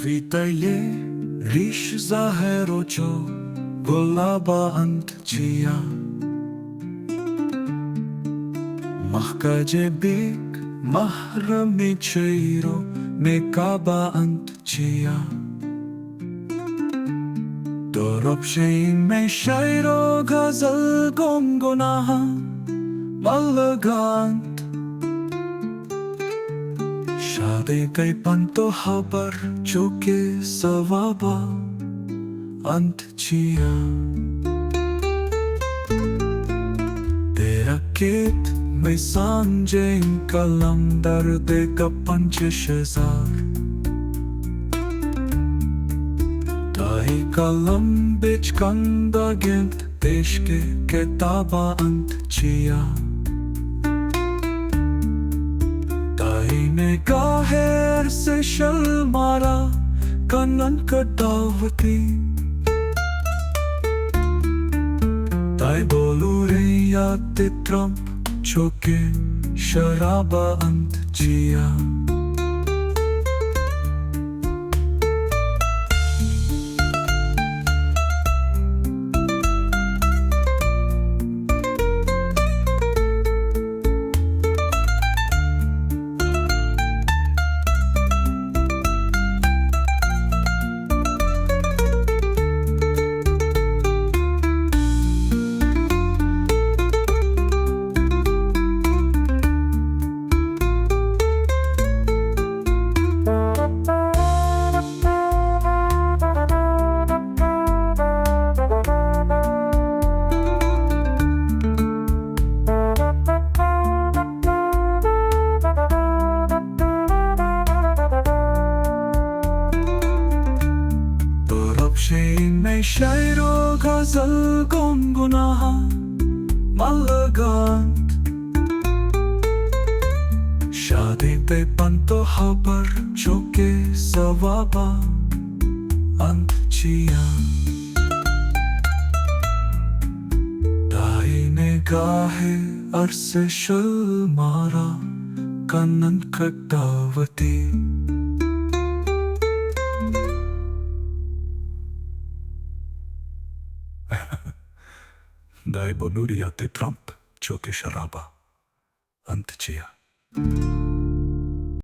Вітає ріж загерочо, голаба антчия. Mahkaje bik mahrami chairo mekaba antchia. Dorop shein me shairo ghazal gongonaha malagant. शादी कई पंतो हाबर चुके सवाबा antchia. तेरा केत में सांझे कलम दर्द का पंचशजार. ताही कलम बिच कंदा गिंत देश के किताबा antchia. निगाहें से शर्मारा कनन कटावती. ताई बोलू रे या तित्रम चोके शराबा antchia. Shein me shairo ghazal gongonaha malagant. शादी पे पंतो हाबर चुके सवाबा antchia. दाई निगाहे अरसे शर्मारा Kanan कटावती. Dai bonuria te Trump, ciò che sciaraba antchia.